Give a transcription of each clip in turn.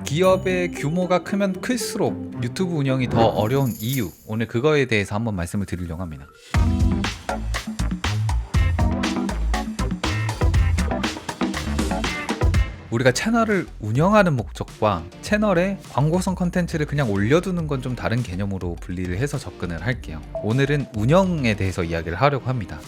기업의 규모가 크면 클수록 유튜브 운영이 더 어려운 이유, 오늘 그거에 대해서 한번 말씀을 드리려고 합니다. 우리가 채널을 운영하는 목적과 채널에 광고성 컨텐츠를 그냥 올려두는 건 좀 다른 개념으로 분리를 해서 접근을 할게요. 오늘은 운영에 대해서 이야기를 하려고 합니다.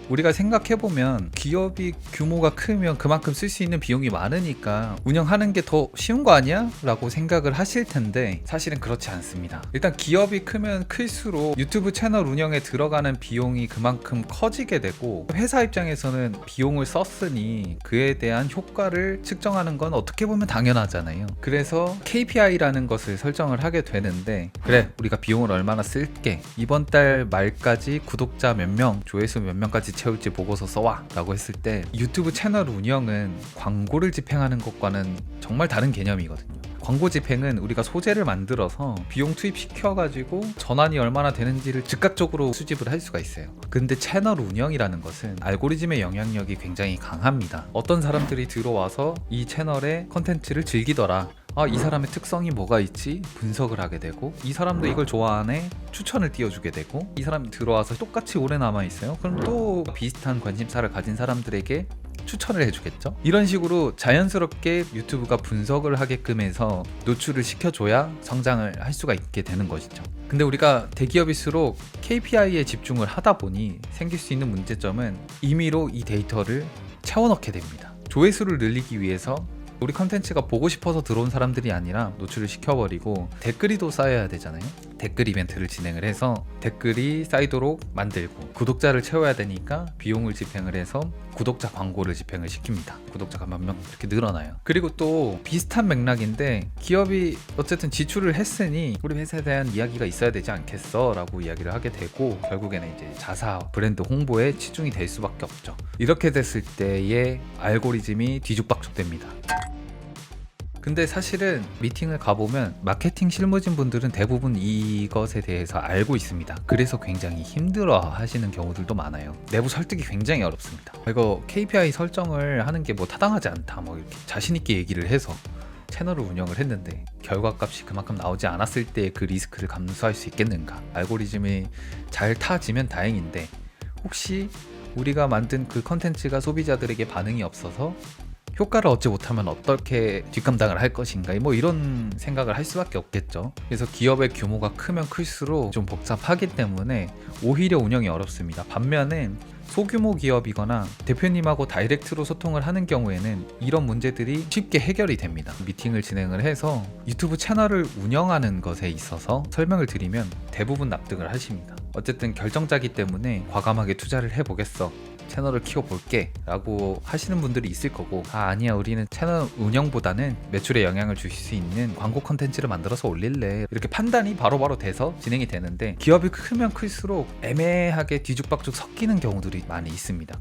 우리가 생각해보면 기업이 규모가 크면 그만큼 쓸 수 있는 비용이 많으니까 운영하는 게 더 쉬운 거 아니야? 라고 생각을 하실 텐데 사실은 그렇지 않습니다. 일단 기업이 크면 클수록 유튜브 채널 운영에 들어가는 비용이 그만큼 커지게 되고, 회사 입장에서는 비용을 썼으니 그에 대한 효과를 측정하는 건 어떻게 보면 당연하잖아요. 그래서 KPI라는 것을 설정을 하게 되는데, 그래, 우리가 비용을 얼마나 쓸게, 이번 달 말까지 구독자 몇 명, 조회수 몇 명까지 채울지 보고서 써와 라고 했을 때, 유튜브 채널 운영은 광고를 집행하는 것과는 정말 다른 개념이거든요. 광고 집행은 우리가 소재를 만들어서 비용 투입시켜가지고 전환이 얼마나 되는지를 즉각적으로 수집을 할 수가 있어요. 근데 채널 운영이라는 것은 알고리즘의 영향력이 굉장히 강합니다. 어떤 사람들이 들어와서 이 채널의 컨텐츠를 즐기더라, 이 사람의 특성이 뭐가 있지? 분석을 하게 되고, 이 사람도 이걸 좋아하네? 추천을 띄워주게 되고, 이 사람이 들어와서 똑같이 오래 남아있어요? 그럼 또 비슷한 관심사를 가진 사람들에게 추천을 해주겠죠? 이런 식으로 자연스럽게 유튜브가 분석을 하게끔 해서 노출을 시켜줘야 성장을 할 수가 있게 되는 것이죠. 근데 우리가 대기업일수록 KPI에 집중을 하다 보니 생길 수 있는 문제점은 임의로 이 데이터를 채워넣게 됩니다. 조회수를 늘리기 위해서 우리 컨텐츠가 보고 싶어서 들어온 사람들이 아니라 노출을 시켜버리고 댓글이 또 쌓여야 되잖아요. 댓글 이벤트를 진행을 해서 댓글이 쌓이도록 만들고, 구독자를 채워야 되니까 비용을 집행을 해서 구독자 광고를 집행을 시킵니다. 구독자가 몇 명 이렇게 늘어나요. 그리고 또 비슷한 맥락인데, 기업이 어쨌든 지출을 했으니 우리 회사에 대한 이야기가 있어야 되지 않겠어 라고 이야기를 하게 되고, 결국에는 이제 자사 브랜드 홍보에 치중이 될 수밖에 없죠. 이렇게 됐을 때의 알고리즘이 뒤죽박죽됩니다. 근데 사실은 미팅을 가보면 마케팅 실무진 분들은 대부분 이것에 대해서 알고 있습니다. 그래서 굉장히 힘들어 하시는 경우들도 많아요. 내부 설득이 굉장히 어렵습니다. 이거 KPI 설정을 하는 게 뭐 타당하지 않다, 뭐 이렇게 자신있게 얘기를 해서 채널을 운영을 했는데 결과값이 그만큼 나오지 않았을 때 그 리스크를 감수할 수 있겠는가? 알고리즘이 잘 타지면 다행인데, 혹시 우리가 만든 그 컨텐츠가 소비자들에게 반응이 없어서 효과를 얻지 못하면 어떻게 뒷감당을 할 것인가, 뭐 이런 생각을 할 수밖에 없겠죠. 그래서 기업의 규모가 크면 클수록 좀 복잡하기 때문에 오히려 운영이 어렵습니다. 반면에 소규모 기업이거나 대표님하고 다이렉트로 소통을 하는 경우에는 이런 문제들이 쉽게 해결이 됩니다. 미팅을 진행을 해서 유튜브 채널을 운영하는 것에 있어서 설명을 드리면 대부분 납득을 하십니다. 어쨌든 결정자기 때문에 과감하게 투자를 해보겠어, 채널을 키워볼게 라고 하시는 분들이 있을 거고, 아니야, 우리는 채널 운영보다는 매출에 영향을 주실 수 있는 광고 컨텐츠를 만들어서 올릴래, 이렇게 판단이 바로바로 돼서 진행이 되는데, 기업이 크면 클수록 애매하게 뒤죽박죽 섞이는 경우들이 많이 있습니다.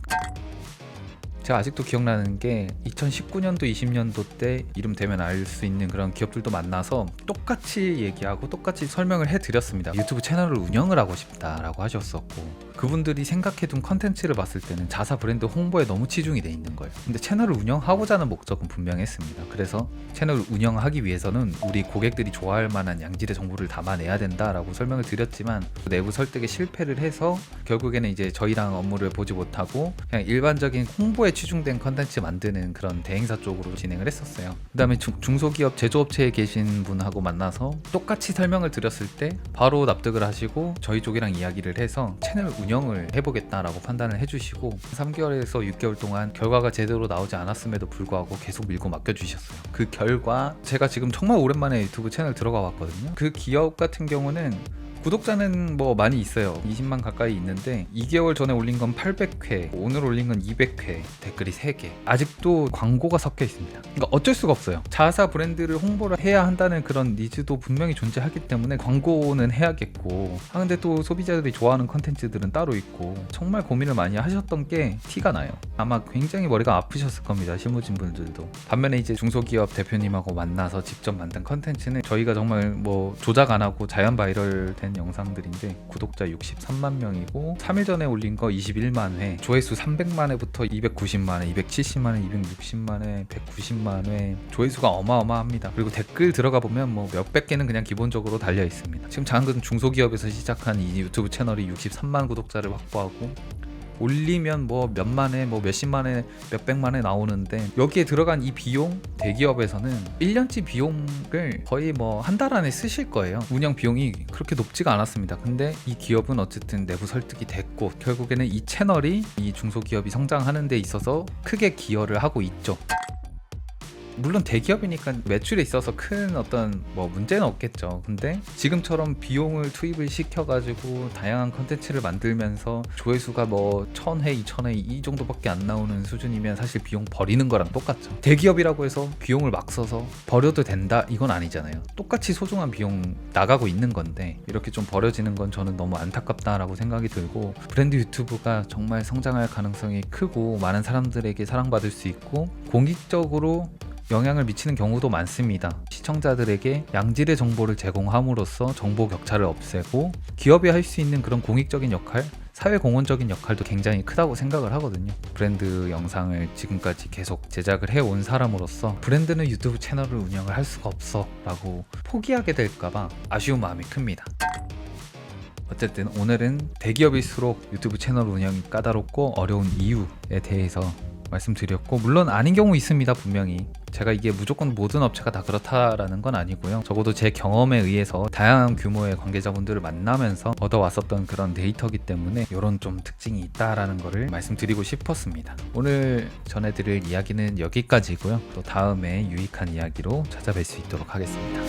제가 아직도 기억나는 게 2019년도 20년도 때 이름 대면 알 수 있는 그런 기업들도 만나서 똑같이 얘기하고 똑같이 설명을 해드렸습니다. 유튜브 채널을 운영을 하고 싶다라고 하셨었고, 그분들이 생각해둔 컨텐츠를 봤을 때는 자사 브랜드 홍보에 너무 치중이 돼 있는 거예요. 근데 채널을 운영하고자 하는 목적은 분명했습니다. 그래서 채널을 운영하기 위해서는 우리 고객들이 좋아할 만한 양질의 정보를 담아내야 된다라고 설명을 드렸지만, 내부 설득에 실패를 해서 결국에는 이제 저희랑 업무를 보지 못하고 그냥 일반적인 홍보에 치중된 컨텐츠 만드는 그런 대행사 쪽으로 진행을 했었어요. 그 다음에 중소기업 제조업체에 계신 분하고 만나서 똑같이 설명을 드렸을 때 바로 납득을 하시고 저희 쪽이랑 이야기를 해서 채널 운영을 해보겠다라고 판단을 해주시고, 3개월에서 6개월 동안 결과가 제대로 나오지 않았음에도 불구하고 계속 밀고 맡겨주셨어요. 그 결과 제가 지금 정말 오랜만에 유튜브 채널 들어가 봤거든요. 그 기업 같은 경우는 구독자는 뭐 많이 있어요. 20만 가까이 있는데 2개월 전에 올린 건 800회, 오늘 올린 건 200회, 댓글이 3개. 아직도 광고가 섞여 있습니다. 그러니까 어쩔 수가 없어요. 자사 브랜드를 홍보를 해야 한다는 그런 니즈도 분명히 존재하기 때문에 광고는 해야겠고, 근데 또 소비자들이 좋아하는 컨텐츠들은 따로 있고, 정말 고민을 많이 하셨던 게 티가 나요. 아마 굉장히 머리가 아프셨을 겁니다, 실무진 분들도. 반면에 이제 중소기업 대표님하고 만나서 직접 만든 컨텐츠는 저희가 정말 뭐 조작 안 하고 자연 바이럴 된 있는 영상들인데 구독자 63만 명이고 3일 전에 올린 거 21만 회, 조회수 300만 회부터 290만 회, 270만 회, 260만 회, 190만 회, 조회수가 어마어마합니다. 그리고 댓글 들어가 보면 뭐 몇백 개는 그냥 기본적으로 달려 있습니다. 지금 작은 중소기업에서 시작한 이 유튜브 채널이 63만 구독자를 확보하고 올리면 뭐 몇만회, 뭐 몇십만회, 몇백만회 나오는데 여기에 들어간 이 비용, 대기업에서는 1년치 비용을 거의 뭐 한 달 안에 쓰실 거예요. 운영 비용이 그렇게 높지가 않았습니다. 근데 이 기업은 어쨌든 내부 설득이 됐고 결국에는 이 채널이 이 중소기업이 성장하는 데 있어서 크게 기여를 하고 있죠. 물론 대기업이니까 매출에 있어서 큰 어떤 뭐 문제는 없겠죠. 근데 지금처럼 비용을 투입을 시켜가지고 다양한 컨텐츠를 만들면서 조회수가 뭐 1000회, 2000회 이 정도밖에 안 나오는 수준이면 사실 비용 버리는 거랑 똑같죠. 대기업이라고 해서 비용을 막 써서 버려도 된다 이건 아니잖아요. 똑같이 소중한 비용 나가고 있는 건데 이렇게 좀 버려지는 건 저는 너무 안타깝다라고 생각이 들고, 브랜드 유튜브가 정말 성장할 가능성이 크고 많은 사람들에게 사랑받을 수 있고 공익적으로 영향을 미치는 경우도 많습니다. 시청자들에게 양질의 정보를 제공함으로써 정보 격차를 없애고 기업이 할 수 있는 그런 공익적인 역할, 사회공헌적인 역할도 굉장히 크다고 생각을 하거든요. 브랜드 영상을 지금까지 계속 제작을 해온 사람으로서 브랜드는 유튜브 채널을 운영을 할 수가 없어 라고 포기하게 될까봐 아쉬운 마음이 큽니다. 어쨌든 오늘은 대기업일수록 유튜브 채널 운영이 까다롭고 어려운 이유에 대해서 말씀드렸고, 물론 아닌 경우 있습니다. 분명히 제가 이게 무조건 모든 업체가 다 그렇다라는 건 아니고요. 적어도 제 경험에 의해서 다양한 규모의 관계자분들을 만나면서 얻어왔었던 그런 데이터이기 때문에 이런 좀 특징이 있다라는 거를 말씀드리고 싶었습니다. 오늘 전해드릴 이야기는 여기까지고요. 또 다음에 유익한 이야기로 찾아뵐 수 있도록 하겠습니다.